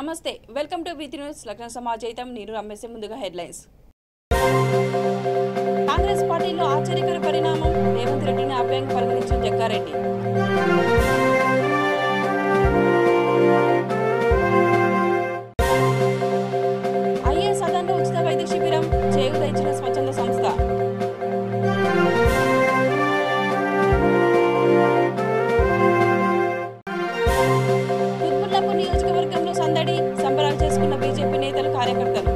నమస్తే welcome to Vithi news లగ్న సమాజైతం నేను రమేష్ ముందుగా హెడ్లైన్స్ కాంగ్రెస్ పార్టీలో ఆశ్చర్యకర పరిణామం రేవంత్ రెడ్డిని ఆప్యాయంగా పరిగణించిన జగ్గారెడ్డి ఐఏఎస్ అదనంలో ఉచిత వైద్య శిబిరం చేయూత ఇచ్చిన స్వచ్ఛంద సంస్థ నియోజకవర్గంలో సందడి సంబరాలు చేసుకున్న బీజేపీ నేతలు కార్యకర్తలు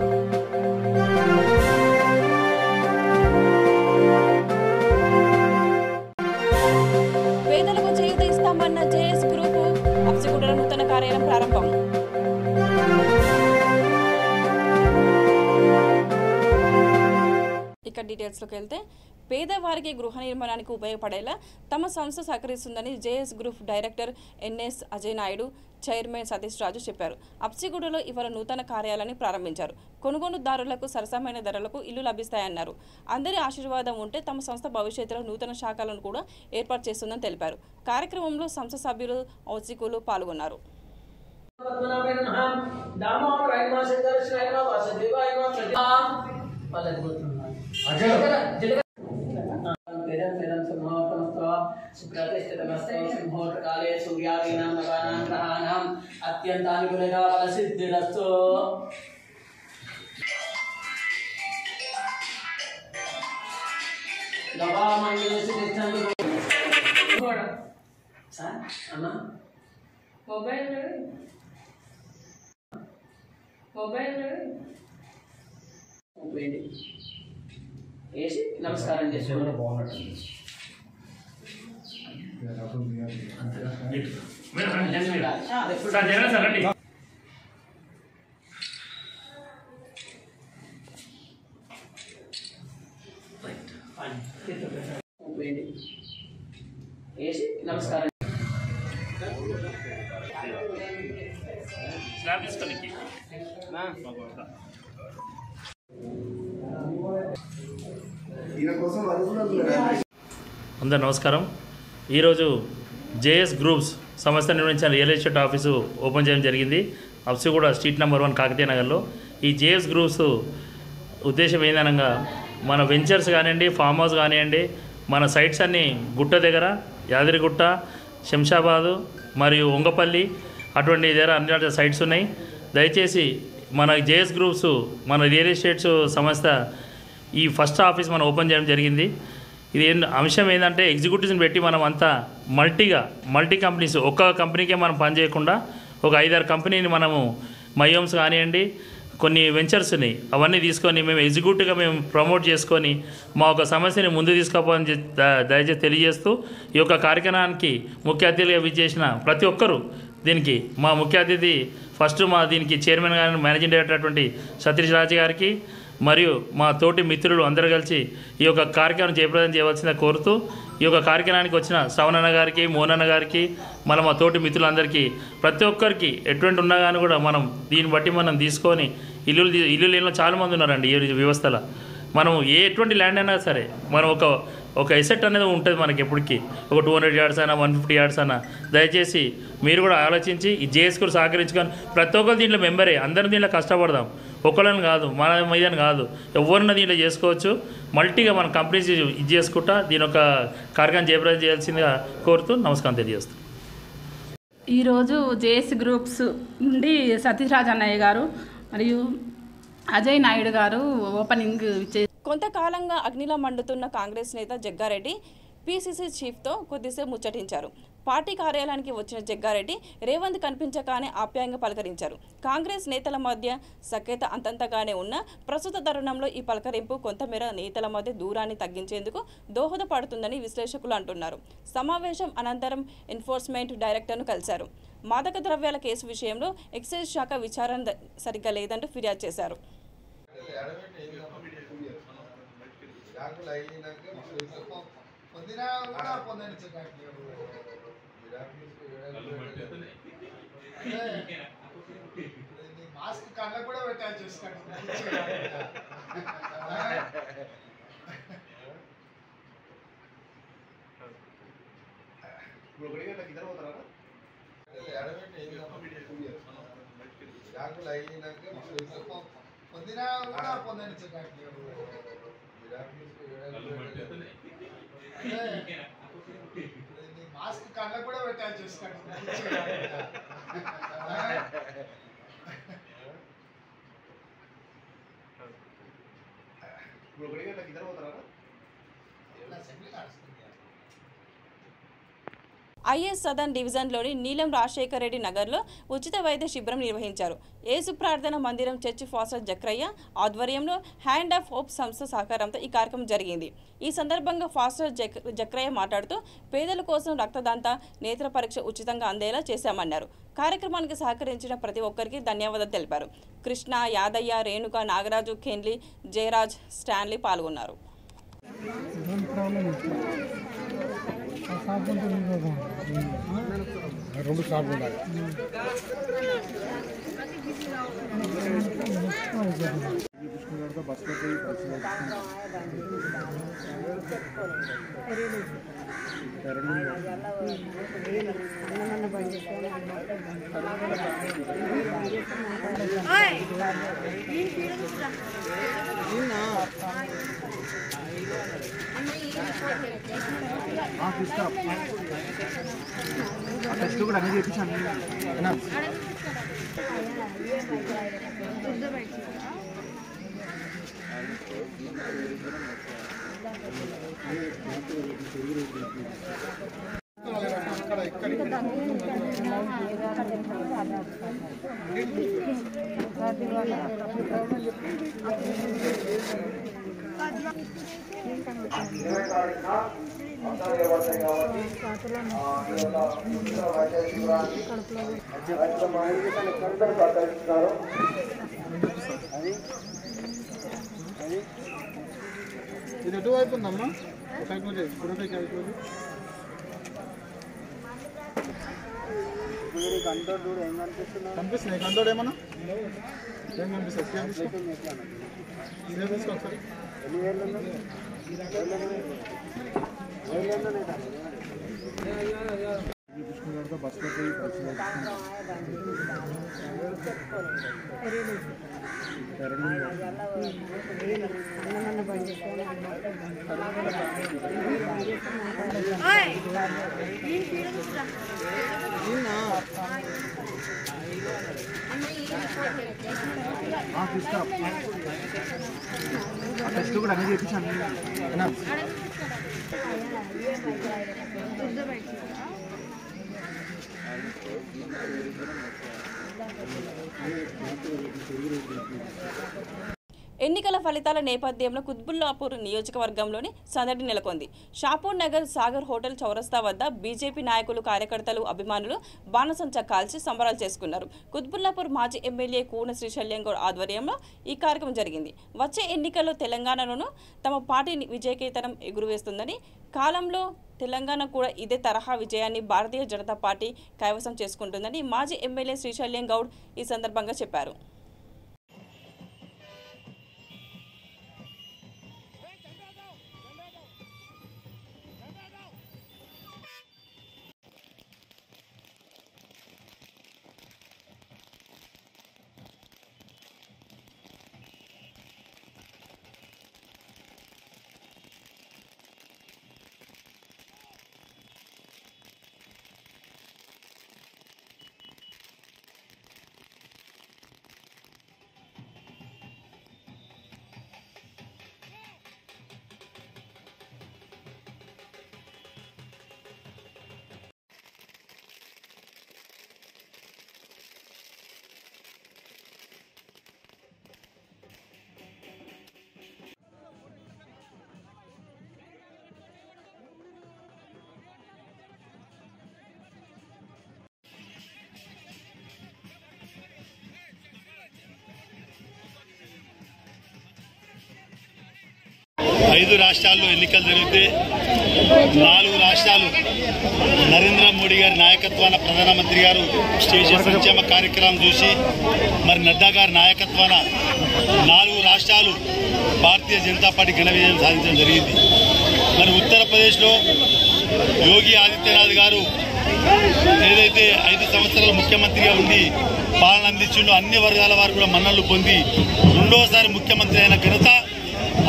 పేదలకు చేయూత ఇస్తామన్న జేఎస్ గ్రూప్ అప్సిగుడ్డల నూతన కార్యాలయం ప్రారంభం ఇక డీటెయిల్స్లోకి వెళ్తే పేదవారికి గృహ నిర్మాణానికి ఉపయోగపడేలా తమ సంస్థ సహకరిస్తుందని JS group director NS Ajay Naidu chairman Satish Raju చెప్పారు. అప్సిగూడలో ఇవాళ నూతన కార్యాలయాన్ని ప్రారంభించారు. కొనుగోలుదారులకు సరసమైన ధరలకు ఇల్లు లభిస్తాయన్నారు. అందరి ఆశీర్వాదం ఉంటే తమ సంస్థ భవిష్యత్తులో నూతన శాఖలను కూడా ఏర్పాటు చేస్తుందని తెలిపారు. కార్యక్రమంలో సంస్థ సభ్యులు ఔత్సికులు పాల్గొన్నారు. काले सूर्यादीनां नवानां ग्रहाणाम् अत्यन्तानुकूलता फलसिद्धिरस्तु नवामण्डलस्य तिष्ठन्तु सार अम्मा मोबाइल ఏసి నమస్కారం చేసుకోండి. ఏసి నమస్కారం అందరూ నమస్కారం. ఈరోజు జేఎస్ గ్రూప్స్ సంస్థ నిర్వహించిన రియల్ ఎస్టేట్ ఆఫీసు ఓపెన్ చేయడం జరిగింది. అప్సిగూడ స్ట్రీట్ నెంబర్ 1 కాకతీయ నగర్లో. ఈ జేఎస్ గ్రూప్స్ ఉద్దేశం ఏందనగా మన వెంచర్స్ కానివ్వండి, ఫామ్ హౌస్ కానివ్వండి, మన సైట్స్ అన్నీ గుట్ట దగ్గర యాదగిరిగుట్ట, శంషాబాదు మరియు ఒంగపల్లి అటువంటి దగ్గర అన్ని సైట్స్ ఉన్నాయి. దయచేసి మన జేఎస్ గ్రూప్స్ మన రియల్ ఎస్టేట్స్ సంస్థ ఈ ఫస్ట్ ఆఫీస్ మనం ఓపెన్ చేయడం జరిగింది. ఇది అంశం ఏంటంటే ఎగ్జిక్యూటివ్స్ని పెట్టి మనం అంతా మల్టీ కంపెనీస్ ఒక్క కంపెనీకే మనం పనిచేయకుండా ఒక 5-6 కంపెనీని మనము మయోమ్స్ కానివ్వండి, కొన్ని వెంచర్స్ని అవన్నీ తీసుకొని మేము ఎగ్జిక్యూటివ్గా మేము ప్రమోట్ చేసుకొని మా ఒక సమస్యని ముందు తీసుకుపోవాలని దయచేసి తెలియజేస్తూ ఈ యొక్క కార్యక్రమానికి ముఖ్య అతిథిగా విచ్చేసిన ప్రతి ఒక్కరూ దీనికి మా ముఖ్య అతిథి ఫస్ట్ మా దీనికి చైర్మన్ గారు మేనేజింగ్ డైరెక్టర్ అటువంటి సతీష్ రాజు గారికి మరియు మా తోటి మిత్రులు అందరూ కలిసి ఈ యొక్క కార్యక్రమం జయప్రదం చేయవలసిందిగా కోరుతూ ఈ యొక్క కార్యక్రమానికి వచ్చిన శ్రవణన్న గారికి, మోనన్న గారికి, మన మా తోటి మిత్రులందరికీ ప్రతి ఒక్కరికి ఎటువంటి ఉన్నా కానీ కూడా మనం దీన్ని బట్టి మనం తీసుకొని ఇల్లు లేని చాలామంది ఉన్నారండి ఈ వ్యవస్థలో. మనం ఎటువంటి ల్యాండ్ అయినా సరే మనం ఒక ఎసెట్ అనేది ఉంటుంది మనకి ఎప్పటికీ. ఒక 200 yards అయినా 150 yards అయినా దయచేసి మీరు కూడా ఆలోచించి ఈ జేఎస్ కూడా సహకరించుకొని ప్రతి ఒక్కరు దీంట్లో మెంబరే. అందరం దీంట్లో కష్టపడదాం. ఒకళ్ళని కాదు, మన మీదని కాదు, ఎవరిన దీంట్లో చేసుకోవచ్చు. మల్టీగా మన కంపెనీస్ ఇది చేసుకుంటా దీని ఒక కార్యక్రమం జయప్రదం చేయాల్సిందిగా కోరుతూ నమస్కారం తెలియజేస్తాం. ఈరోజు జేఎస్ గ్రూప్స్ నుండి సతీష్ రాజ్ అన్నయ్య గారు మరియు అజయ్ నాయుడు గారు ఓపెనింగ్ కొంతకాలంగా అగ్నిలో మండుతున్న కాంగ్రెస్ నేత జగ్గారెడ్డి పీసీసీ చీఫ్తో కొద్దిసేపు ముచ్చటించారు. పార్టీ కార్యాలయానికి వచ్చిన జగ్గారెడ్డి రేవంత్ కనిపించగానే ఆప్యాయంగా పలకరించారు. కాంగ్రెస్ నేతల మధ్య సఖ్యత అంతంతగానే ఉన్న ప్రస్తుత తరుణంలో ఈ పలకరింపు కొంతమేర నేతల మధ్య దూరాన్ని తగ్గించేందుకు దోహదపడుతుందని విశ్లేషకులు అంటున్నారు. సమావేశం అనంతరం ఎన్ఫోర్స్మెంట్ డైరెక్టర్ను కలిశారు. మాదక ద్రవ్యాల కేసు విషయంలో ఎక్సైజ్ శాఖ విచారణ సరిగ్గా లేదంటూ ఫిర్యాదు చేశారు. మాస్క్ కళ్ళకు కూడా పెట్టాలి చూసుకోండి. ఇప్పుడు 1 గంటలకు ఇద్దరు పోతారా? పొందినా కూడా పొందని మాస్క్ కళ్ళకు కూడా పెట్టాలి చేసుకోండి. ఐఎస్ సదర్న్ డివిజన్లోని నీలం రాజశేఖర రెడ్డి నగర్లో ఉచిత వైద్య శిబిరం నిర్వహించారు. యేసు ప్రార్థన మందిరం చర్చి ఫాస్టర్ జక్రయ్య ఆధ్వర్యంలో హ్యాండ్ ఆఫ్ హోప్ సంస్థ సహకారంతో ఈ కార్యక్రమం జరిగింది. ఈ సందర్భంగా ఫాస్టర్ జక్రయ్య మాట్లాడుతూ పేదల కోసం రక్తదాంత నేత్ర పరీక్ష ఉచితంగా అందేలా చేశామన్నారు. కార్యక్రమానికి సహకరించిన ప్రతి ఒక్కరికి ధన్యవాదాలు తెలిపారు. కృష్ణ, యాదయ్య, రేణుక, నాగరాజు, కెన్లీ, జయరాజ్, స్టాన్లీ పాల్గొన్నారు. రెండు సార్లు ఉండాలి. బస్సులో పోయి టెస్ట్ కూడా అన్నీ చేయించాను. ఇది ఎటువైపు ఉందమ్మా? కనిపిస్తుంది కంటోడు ఏమన్నా ఏం కనిపిస్తుంది? ఇదే తీసుకోండి సార్. బస్సులో పోయి టెస్ట్ కూడా అన్నీ చేయించాను. ఎన్నికల ఫలితాల నేపథ్యంలో కుత్బుల్లాపూర్ నియోజకవర్గంలోని సందడి నెలకొంది. షాపూర్ నగర్ సాగర్ హోటల్ చౌరస్తా వద్ద బీజేపీ నాయకులు, కార్యకర్తలు, అభిమానులు బాణసంచా కాల్చి సంబరాలు చేసుకున్నారు. కుత్బుల్లాపూర్ మాజీ ఎమ్మెల్యే కూన శ్రీశైలం గౌడ్ ఆధ్వర్యంలో ఈ కార్యక్రమం జరిగింది. వచ్చే ఎన్నికల్లో తెలంగాణలోనూ తమ పార్టీ విజయకేతనం ఎగురవేస్తుందని, కాలంలో తెలంగాణ కూడా ఇదే తరహా విజయాన్ని భారతీయ జనతా పార్టీ కైవసం చేసుకుంటుందని మాజీ ఎమ్మెల్యే శ్రీశైలం గౌడ్ ఈ సందర్భంగా చెప్పారు. 5 రాష్ట్రాల్లో ఎన్నికలు జరిగితే 4 రాష్ట్రాలు నరేంద్ర మోడీ గారి నాయకత్వాన ప్రధానమంత్రి గారు చేసే సంక్షేమ కార్యక్రమం చూసి మరి నడ్డా గారి నాయకత్వాన 4 రాష్ట్రాలు భారతీయ జనతా పార్టీ ఘన విజయం సాధించడం జరిగింది. మరి ఉత్తరప్రదేశ్లో యోగి ఆదిత్యనాథ్ గారు ఏదైతే 5 సంవత్సరాలు ముఖ్యమంత్రిగా ఉండి పాలన అందించిండు. అన్ని వర్గాల వారు కూడా మన్ననలు పొంది రెండోసారి ముఖ్యమంత్రి అయిన ఘనత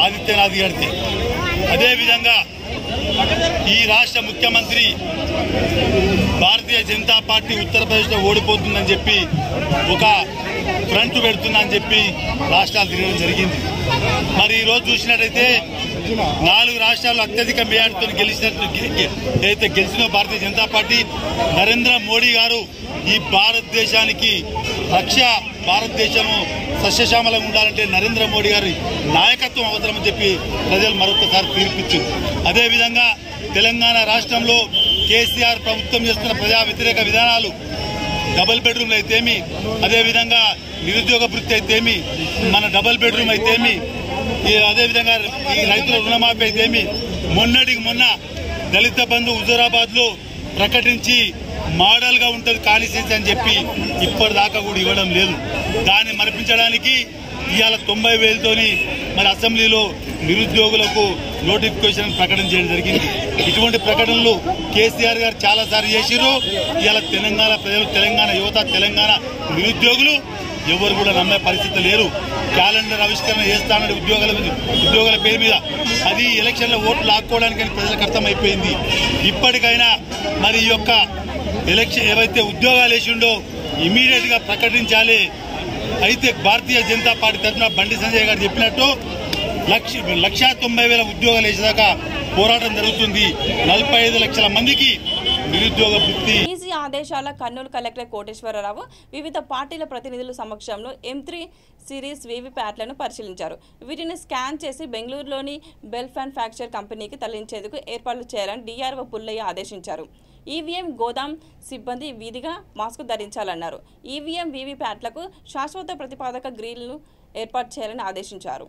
ఆదిత్యనాథ్ గారిది. అదేవిధంగా ఈ రాష్ట్ర ముఖ్యమంత్రి భారతీయ జనతా పార్టీ ఉత్తరప్రదేశ్లో ఓడిపోతుందని చెప్పి ఒక ఫ్రంట్ పెడుతుందని చెప్పి రాష్ట్రాలు తిరగడం జరిగింది. మరి ఈరోజు చూసినట్టయితే 4 రాష్ట్రాల్లో అత్యధిక మెజార్టీతో ఏదైతే గెలిచిన భారతీయ జనతా పార్టీ నరేంద్ర మోడీ గారు ఈ భారతదేశానికి భారతదేశము సస్యశ్యామలంగా ఉండాలంటే నరేంద్ర మోడీ గారి నాయకత్వం అవసరమని చెప్పి ప్రజలు మరొకసారి తీర్పిచ్చారు. అదేవిధంగా తెలంగాణ రాష్ట్రంలో కేసీఆర్ ప్రభుత్వం చేస్తున్న ప్రజా వ్యతిరేక విధానాలు, డబుల్ బెడ్రూమ్లు అయితేమి, అదేవిధంగా నిరుద్యోగ వృత్తి అయితేమి, మన డబుల్ బెడ్రూమ్ అయితేమి, అదేవిధంగా ఈ రైతుల రుణమాఫీ అయితేమి, మొన్నటికి మొన్న దళిత బంధు హుజూరాబాద్లో ప్రకటించి మోడల్గా ఉంటుంది కాన్స్టిట్యూన్సీ అని చెప్పి ఇప్పటిదాకా కూడా ఇవ్వడం లేదు. దాన్ని మరిపించడానికి ఇవాళ 90,000తోని మరి అసెంబ్లీలో నిరుద్యోగులకు నోటిఫికేషన్ ప్రకటన చేయడం జరిగింది. ఇటువంటి ప్రకటనలు కేసీఆర్ గారు చాలాసార్లు చేసిరు. ఇవాళ తెలంగాణ ప్రజలు, తెలంగాణ యువత, తెలంగాణ నిరుద్యోగులు ఎవరు కూడా నమ్మే పరిస్థితి లేరు. క్యాలెండర్ ఆవిష్కరణ చేస్తానని ఉద్యోగాల పేరు మీద అది ఎలక్షన్లో ఓట్లు లాక్కోవడానికి ప్రజలకు అర్థమైపోయింది. ఇప్పటికైనా మరి ఈ యొక్క ఎలక్షన్ ఏవైతే ఉద్యోగాలు వేసిండో ఇమీడియట్ గా ప్రకటించాలి. అయితే భారతీయ జనతా పార్టీ తరఫున బండి సంజయ్ గారు చెప్పినట్టు 1,90,000 ఉద్యోగాలు వేసేదాకా పోరాటం జరుగుతుంది. 45 లక్షల మందికి నిరుద్యోగ వృత్తి. ఈసీ ఆదేశాల కర్నూలు కలెక్టర్ కోటేశ్వరరావు వివిధ పార్టీల ప్రతినిధుల సమక్షంలో M3 సిరీస్ వీవీప్యాట్లను పరిశీలించారు. వీటిని స్కాన్ చేసి బెంగళూరులోని బెల్ఫ్ అండ్ ఫ్యాక్చర్ కంపెనీకి తరలించేందుకు ఏర్పాట్లు చేయాలని DRO పుల్లయ్య ఆదేశించారు. ఈవీఎం గోదాం సిబ్బంది విధిగా మాస్క్ ధరించాలన్నారు. ఈవీఎం వీవీప్యాట్లకు శాశ్వత ప్రతిపాదక గ్రిల్ను ఏర్పాటు చేయాలని ఆదేశించారు.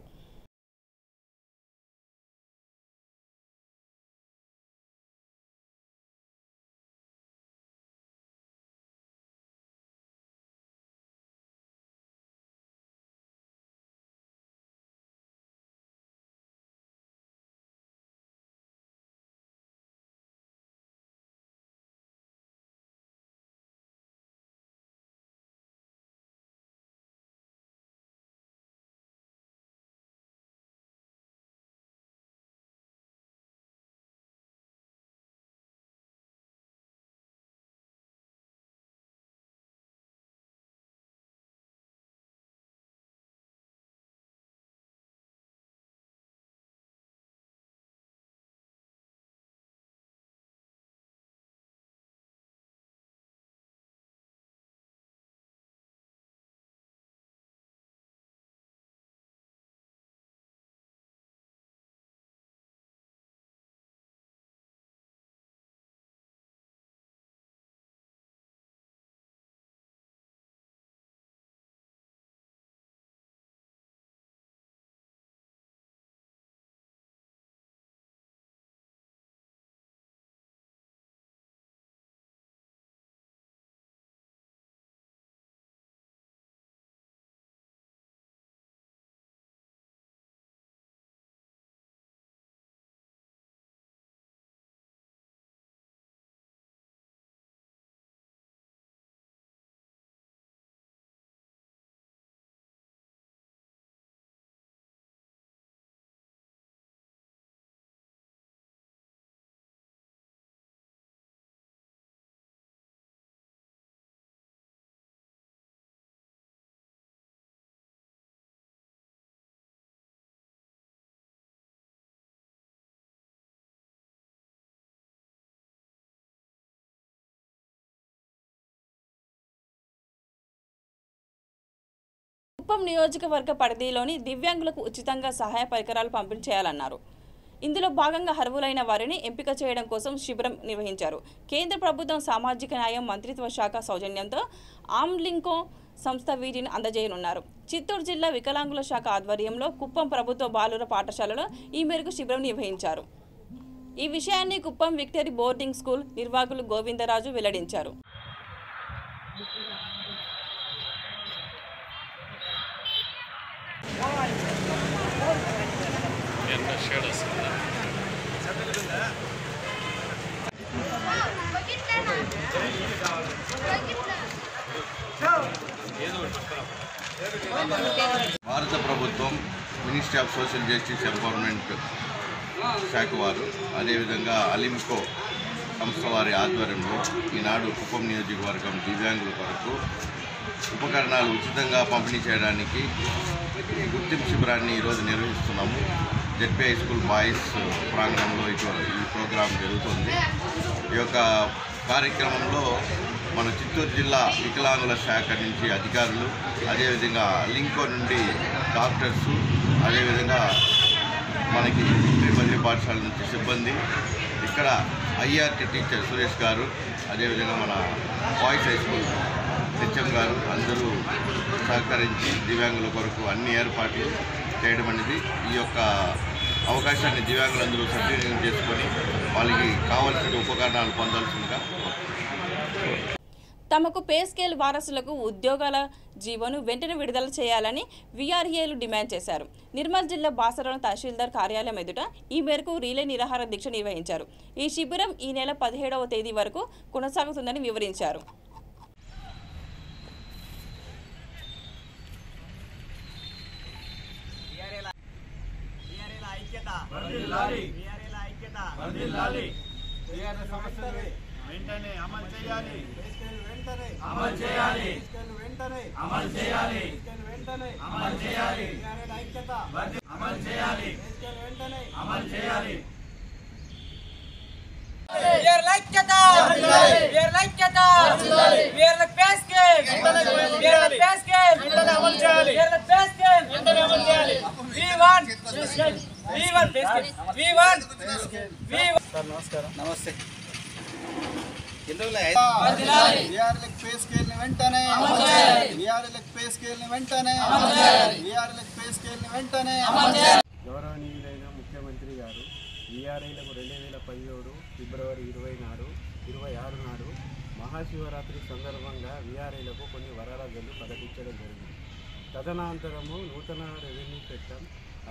కుప్పం నియోజకవర్గ పరిధిలోని దివ్యాంగులకు ఉచితంగా సహాయ పరికరాలు పంపిణీ చేయాలన్నారు. ఇందులో భాగంగా అర్హులైన వారిని ఎంపిక చేయడం కోసం శిబిరం నిర్వహించారు. కేంద్ర ప్రభుత్వం సామాజిక న్యాయం మంత్రిత్వ శాఖ సౌజన్యంతో ఆమ్లింకో సంస్థ వీటిని అందజేయనున్నారు. చిత్తూరు జిల్లా వికలాంగుల శాఖ ఆధ్వర్యంలో కుప్పం ప్రభుత్వ బాలుర పాఠశాలలో ఈ మేరకు శిబిరం నిర్వహించారు. ఈ విషయాన్ని కుప్పం విక్టరీ బోర్డింగ్ స్కూల్ నిర్వాహకులు గోవిందరాజు వెల్లడించారు. భారత ప్రభుత్వం ministry of social justice empowerment శాఖ వారు అదేవిధంగా అలింకో సంస్థ వారి ఆధ్వర్యంలో ఈనాడు కుప్పం నియోజకవర్గం దివ్యాంగుల కొరకు ఉపకరణాలు ఉచితంగా పంపిణీ చేయడానికి గుర్తింపు శిబిరాన్ని ఈరోజు నిర్వహిస్తున్నాము. జెడ్పీ హై స్కూల్ బాయ్స్ ప్రాంగణంలో ఈ ప్రోగ్రాం జరుగుతుంది. ఈ యొక్క కార్యక్రమంలో మన చిత్తూరు జిల్లా వికలాంగుల శాఖ నుంచి అధికారులు, అదేవిధంగా లింకో నుండి డాక్టర్సు, అదేవిధంగా మనకి బద్రీ పాఠశాల నుంచి సిబ్బంది, ఇక్కడ ఐఆర్టీ టీచర్ సురేష్ గారు, అదేవిధంగా మన బాయ్స్ హై స్కూల్ హెచ్ఎం గారు అందరూ సహకరించి దివ్యాంగుల కొరకు అన్ని ఏర్పాట్లు చేయడం అనేది ఈ యొక్క అవకాశాన్ని దివ్యాంగులందరూ సద్వినియోగం చేసుకొని వాళ్ళకి కావాల్సిన ఉపకరణాలు పొందాల్సిందిగా. తమకు పే స్కేల్ వారసులకు ఉద్యోగాల జీవోను వెంటనే విడుదల చేయాలని వీఆర్ఏలు డిమాండ్ చేశారు. నిర్మల్ జిల్లా బాసరాలోని తహసీల్దార్ కార్యాలయం ఎదుట ఈ మేరకు రీలే నిరాహార దీక్ష నిర్వహించారు. ఈ శిబిరం ఈ నెల 17వ తేదీ వరకు కొనసాగుతుందని వివరించారు. వెంటనే అమలు చేయాలి, వెంటనే అమలు చేయాలి, వెంటనే అమలు చేయాలి, వెంటనే అమలు చేయాలి, ఐక్యత అమలు చేయాలి, వెంటనే అమలు చేయాలి. నమస్తే. పే స్కేల్ వెంటనే గౌరవనీయులైన ముఖ్యమంత్రి గారు వీఆర్ఐలకు 2017 ఫిబ్రవరి 26 నాడు మహాశివరాత్రి సందర్భంగా వీఆర్ఐలకు కొన్ని వరాలను ప్రకటించడం జరిగింది. తదనంతరము నూతన రెవెన్యూ చట్టం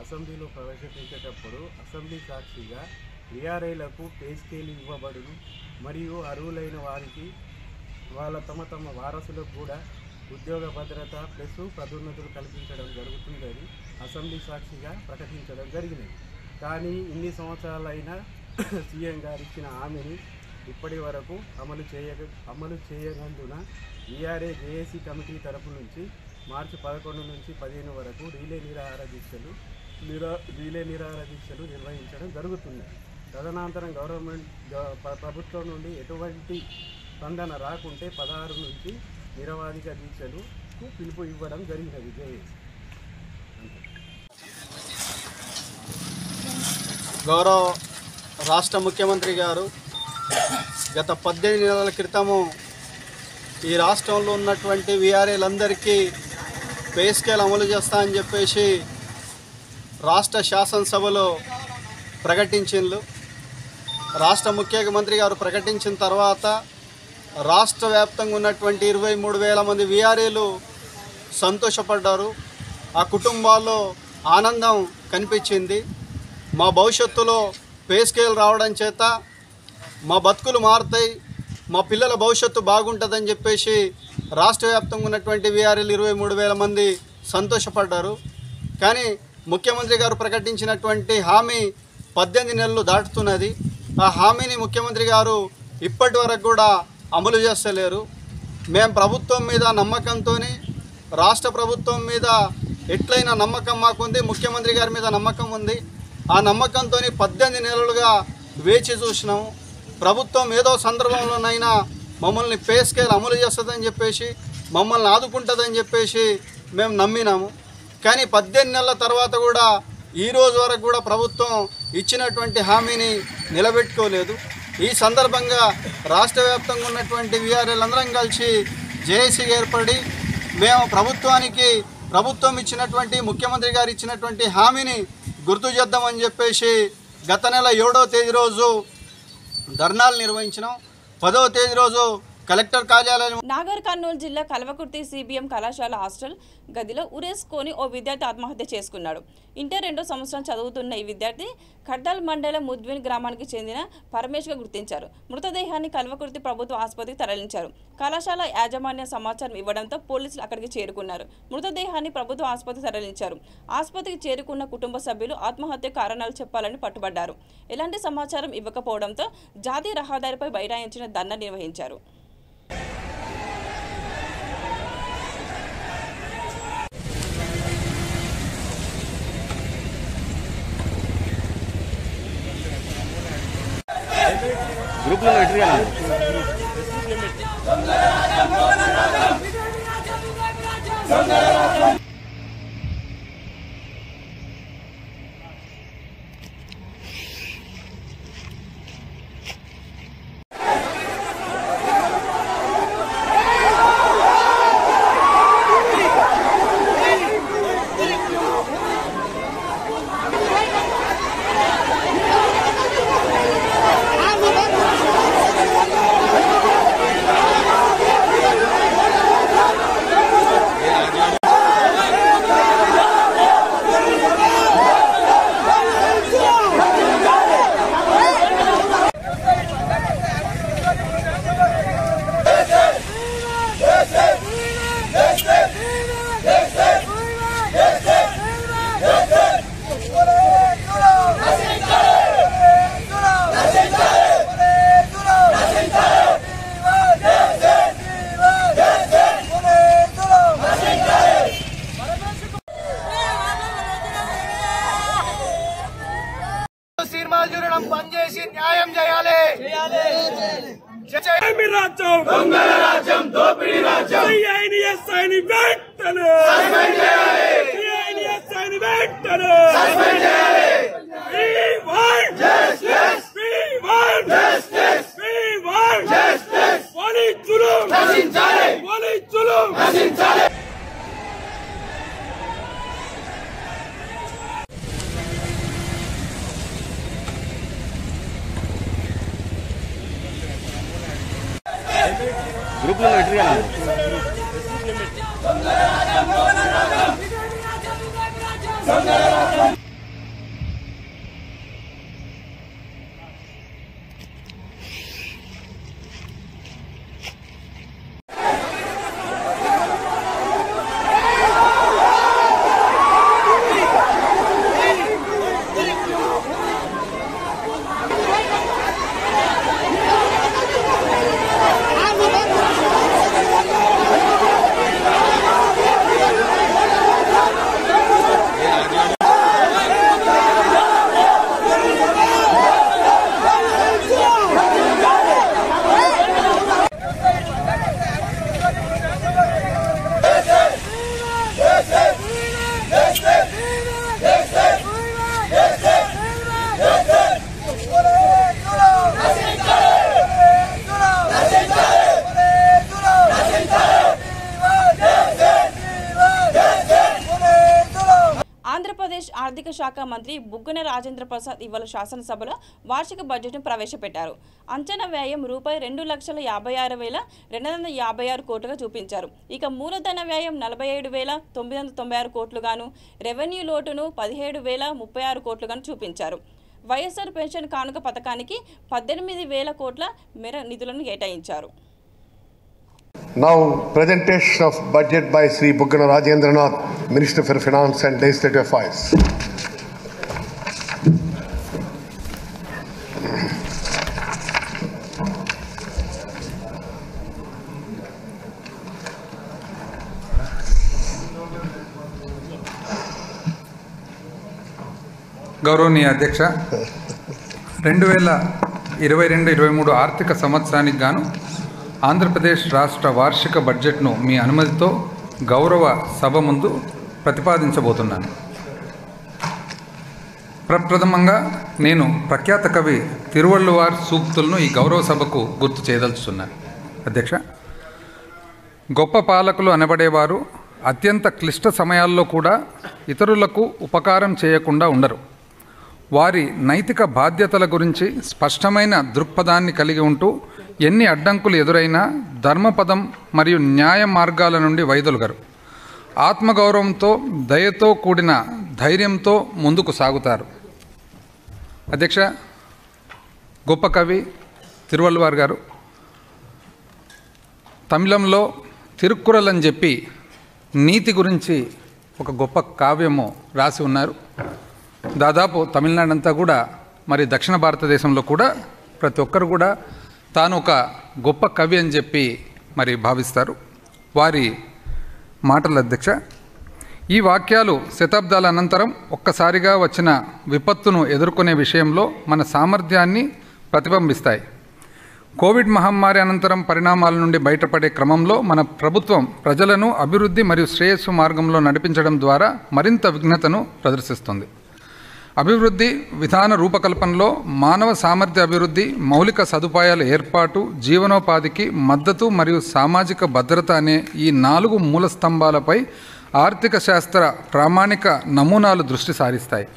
అసెంబ్లీలో ప్రవేశపెట్టేటప్పుడు అసెంబ్లీ సాక్షిగా వీఆర్ఐలకు పే స్కేల్ ఇవ్వబడును మరియు అర్హులైన వారికి వాళ్ళ తమ వారసులకు కూడా ఉద్యోగ భద్రత ప్లస్ పదోన్నతులు కల్పించడం జరుగుతుందని అసెంబ్లీ సాక్షిగా ప్రకటించడం జరిగినది. కానీ ఇన్ని సంవత్సరాలైనా సీఎం గారు ఇచ్చిన హామీని ఇప్పటి వరకు అమలు చేయనందున వీఆర్ఏ జేఏసీ కమిటీ తరపు నుంచి మార్చి 11 నుంచి 15 వరకు రీలే నిరాహార దీక్షలు నిర్వహించడం జరుగుతుంది. తదనంతరం ప్రభుత్వం నుండి ఎటువంటి స్పందన రాకుంటే 16 నుంచి నిరవాధిక దీక్షలకు పిలుపు ఇవ్వడం జరిగినది. జేఏసీ గౌరవ రాష్ట్ర ముఖ్యమంత్రి గారు గత 18 నెలల క్రితము ఈ రాష్ట్రంలో ఉన్నటువంటి వీఆర్ఏలందరికీ పే స్కేల్ అమలు చేస్తా అని చెప్పేసి రాష్ట్ర శాసనసభలో ప్రకటించిండ్రు. రాష్ట్ర ముఖ్యమంత్రి గారు ప్రకటించిన తర్వాత రాష్ట్ర వ్యాప్తంగా ఉన్నటువంటి 23,000 మంది వీఆర్ఏలు సంతోషపడ్డారు. ఆ కుటుంబాల్లో ఆనందం కనిపించింది. మా భవిష్యత్తులో పే స్కేల్ రావడం చేత మా బతుకులు మారుతాయి, మా పిల్లల భవిష్యత్తు బాగుంటుందని చెప్పేసి రాష్ట్ర వ్యాప్తంగా ఉన్నటువంటి వీఆర్ఏలు 23,000 మంది సంతోషపడ్డారు. కానీ ముఖ్యమంత్రి గారు ప్రకటించినటువంటి హామీ 18 నెలలు దాటుతున్నది. ఆ హామీని ముఖ్యమంత్రి గారు ఇప్పటి వరకు కూడా అమలు చేస్తలేరు. మేము ప్రభుత్వం మీద నమ్మకంతో, రాష్ట్ర ప్రభుత్వం మీద ఎట్లయినా నమ్మకం మాకుంది, ముఖ్యమంత్రి గారి మీద నమ్మకం ఉంది. ఆ నమ్మకంతో 18 నెలలుగా వేచి చూసినాము. ప్రభుత్వం ఏదో సందర్భంలోనైనా మమ్మల్ని పే స్కేల్ అమలు చేస్తుందని చెప్పేసి, మమ్మల్ని ఆదుకుంటుందని చెప్పేసి మేము నమ్మినాము. కానీ 18 నెలల తర్వాత కూడా ఈ రోజు వరకు కూడా ప్రభుత్వం ఇచ్చినటువంటి హామీని నిలబెట్టుకోలేదు. ఈ సందర్భంగా రాష్ట్ర వ్యాప్తంగా ఉన్నటువంటి వీఆర్ఏలందరం కలిసి జేఏసీ ఏర్పడి మేము ప్రభుత్వం ఇచ్చినటువంటి, ముఖ్యమంత్రి గారు ఇచ్చినటువంటి హామీని గుర్తు చేద్దామని చెప్పేసి గత నెల 7వ తేదీ రోజు ధర్నాలు నిర్వహించినాం. 10వ తేదీ రోజు కలెక్టర్ కార్యాలయం. నాగర్ కర్నూలు జిల్లా కల్వకుర్తి సిబిఎం కళాశాల హాస్టల్ గదిలో ఉరేసుకొని ఓ విద్యార్థి ఆత్మహత్య చేసుకున్నాడు. ఇంటర్ 2వ సంవత్సరం చదువుతున్న ఈ విద్యార్థి ఖడ్డాల్ మండలం ముద్విన్ గ్రామానికి చెందిన పరమేష్గా గుర్తించారు. మృతదేహాన్ని కల్వకుర్తి ప్రభుత్వ ఆసుపత్రికి తరలించారు. కళాశాల యాజమాన్య సమాచారం ఇవ్వడంతో పోలీసులు అక్కడికి చేరుకున్నారు. మృతదేహాన్ని ప్రభుత్వ ఆసుపత్రికి తరలించారు. ఆసుపత్రికి చేరుకున్న కుటుంబ సభ్యులు ఆత్మహత్య కారణాలు చెప్పాలని పట్టుబడ్డారు. ఎలాంటి సమాచారం ఇవ్వకపోవడంతో జాతీయ రహదారిపై బైఠాయించిన ధర్నా నిర్వహించారు. గ్రూప్లో ఎట్లా పనిచేసి న్యాయం చేయాలి. దొంగల రాజ్యం, దోపిడీ రాజ్యం. సిఐని వెంటనే సస్పెండ్ చేయాలి. సిఐని వెంటనే సస్పెండ్ చేయాలి. We want justice. We want justice. We want justice. Police జులుం నశించాలి. పోలీస్ జులుం నశించాలి. గ్రూప్లో ఎట్లా ఆంధ్రప్రదేశ్ ఆర్థిక శాఖ మంత్రి బుగ్గన రాజేంద్ర ప్రసాద్ ఇవాళ శాసనసభలో వార్షిక బడ్జెట్ను ప్రవేశపెట్టారు. అంచనా వ్యయం రూపాయి 2,56,256 కోట్లుగా చూపించారు. ఇక మూలధన వ్యయం 47,996 కోట్లుగాను, రెవెన్యూ లోటును 17,036 కోట్లుగాను చూపించారు. వైఎస్ఆర్ పెన్షన్ కానుక పథకానికి 18,000 కోట్ల మేర నిధులను కేటాయించారు. Now, presentation of budget by Sri Buggana Rajendranath, Minister for Finance and Legislative Affairs. గౌరవనీయ అధ్యక్ష, 2022-23 ఆర్థిక సంవత్సరానికి గాను ఆంధ్రప్రదేశ్ రాష్ట్ర వార్షిక బడ్జెట్ను మీ అనుమతితో గౌరవ సభ ముందు ప్రతిపాదించబోతున్నాను. ప్రప్రథమంగా నేను ప్రఖ్యాత కవి తిరువళ్ళువార్ సూక్తులను ఈ గౌరవ సభకు గుర్తు చేయదలుచున్నాను. అధ్యక్ష, గొప్ప పాలకులు అనబడేవారు అత్యంత క్లిష్ట సమయాల్లో కూడా ఇతరులకు ఉపకారం చేయకుండా ఉండరు. వారి నైతిక బాధ్యతల గురించి స్పష్టమైన దృక్పథాన్ని కలిగి ఉంటూ ఎన్ని అడ్డంకులు ఎదురైనా ధర్మపదం మరియు న్యాయ మార్గాల నుండి వైదొలగరు. ఆత్మగౌరవంతో, దయతో కూడిన ధైర్యంతో ముందుకు సాగుతారు. అధ్యక్ష, గొప్ప కవి తిరువళ్ళువార్ గారు తమిళంలో తిరుక్కురల్ అని చెప్పి నీతి గురించి ఒక గొప్ప కావ్యము రాసి ఉన్నారు. దాదాపు తమిళనాడు అంతా కూడా, మరి దక్షిణ భారతదేశంలో కూడా ప్రతి ఒక్కరు కూడా తాను ఒక గొప్ప కవి అని చెప్పి మరి భావిస్తారు. వారి మాటల అధ్యక్ష, ఈ వాక్యాలు శతాబ్దాల అనంతరం ఒక్కసారిగా వచ్చిన విపత్తును ఎదుర్కొనే విషయంలో మన సామర్థ్యాన్ని ప్రతిబింబిస్తాయి. కోవిడ్ మహమ్మారి అనంతరం పరిణామాల నుండి బయటపడే క్రమంలో మన ప్రభుత్వం ప్రజలను అభివృద్ధి మరియు శ్రేయస్సు మార్గంలో నడిపించడం ద్వారా మరింత విఘ్నతను ప్రదర్శిస్తుంది. అభివృద్ధి విధాన రూపకల్పనలో మానవ సామర్థ్య అభివృద్ధి, మౌలిక సదుపాయాల ఏర్పాటు, జీవనోపాధికి మద్దతు మరియు సామాజిక భద్రత అనే ఈ 4 మూల స్తంభాలపై ఆర్థిక శాస్త్ర ప్రామాణిక నమూనాలు దృష్టి సారిస్తాయి.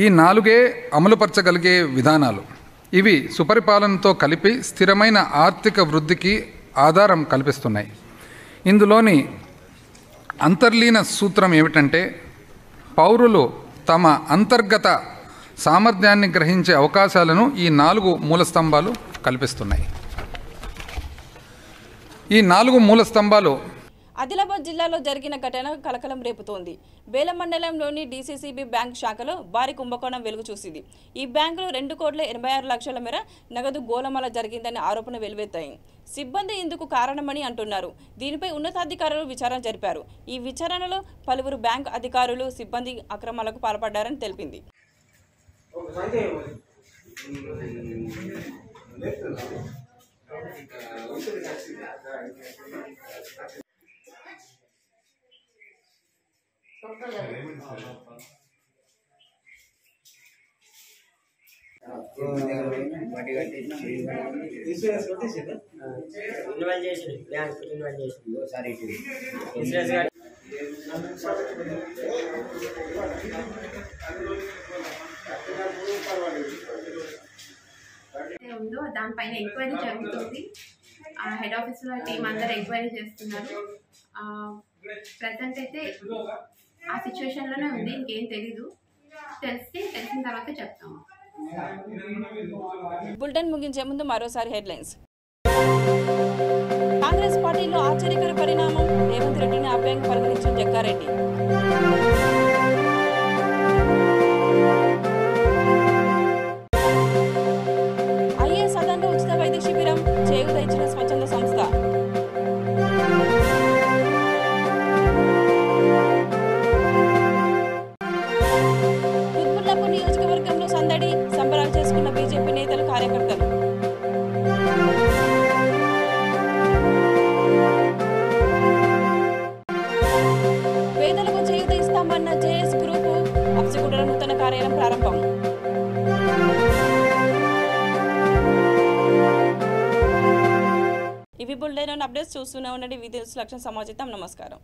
ఈ 4 అమలుపరచగలిగే విధానాలు. ఇవి సుపరిపాలనతో కలిపి స్థిరమైన ఆర్థిక వృద్ధికి ఆధారం కల్పిస్తున్నాయి. ఇందులోని అంతర్లీన సూత్రం ఏమిటంటే, పౌరులు తమ అంతర్గత సామర్థ్యాన్ని గ్రహించే అవకాశాలను ఈ 4 మూల స్తంభాలు కల్పిస్తున్నాయి. ఈ 4 మూల స్తంభాలు ఆదిలాబాద్ జిల్లాలో జరిగిన ఘటన కలకలం రేపుతోంది. బేల మండలంలోని డీసీసీబీ బ్యాంక్ శాఖలో భారీ కుంభకోణం వెలుగు చూసింది. ఈ బ్యాంకులో 2,86,00,000 మేర నగదు గోలమాల జరిగిందనే ఆరోపణ వెలువెత్తాయి. సిబ్బంది ఇందుకు కారణమని అంటున్నారు. దీనిపై ఉన్నతాధికారులు విచారణ జరిపారు. ఈ విచారణలో పలువురు బ్యాంకు అధికారులు, సిబ్బంది అక్రమాలకు పాల్పడ్డారని తెలిపింది. ఉందో దానిపైన ఎంక్వైరీ జరుగుతుంది. హెడ్ ఆఫీస్లో టీం అందరూ ఎంక్వైరీ చేస్తున్నారు. ప్రజెంట్ అయితే ఆ సిచ్యువేషన్లోనే ఉంది, ఇంకేం తెలీదు. తెలిసిన తర్వాత చెప్తాము. బులెటిన్ ముగించే ముందు మరోసారి హెడ్లైన్స్. కాంగ్రెస్ పార్టీలో ఆశ్చర్యకర పరిణామం, రేవంత్ రెడ్డిని ఆప్యాయంగా పలకరించిన జగ్గారెడ్డి. ఐఏఎస్ అదనంలో ఉచిత వైద్య శిబిరం, చేయూత ఇచ్చిన స్వచ్ఛంద సంస్థ. కుత్బుల్లాపూర్ నియోజకవర్గంలో సందడి, సంబరాలు చేసుకున్న బీజేపీ నేతలు, కార్యకర్తలు. పేదలకు చేయూత ఇస్తామన్న జేఎస్ గ్రూపు, అప్సిగూడలో నూతన కార్యాలయం ప్రారంభం. ఇవి బులెటిన్ అప్డేట్స్. చూస్తూనే ఉండండి విద్యుత్ లక్ష్యం సమాచారం. నమస్కారం.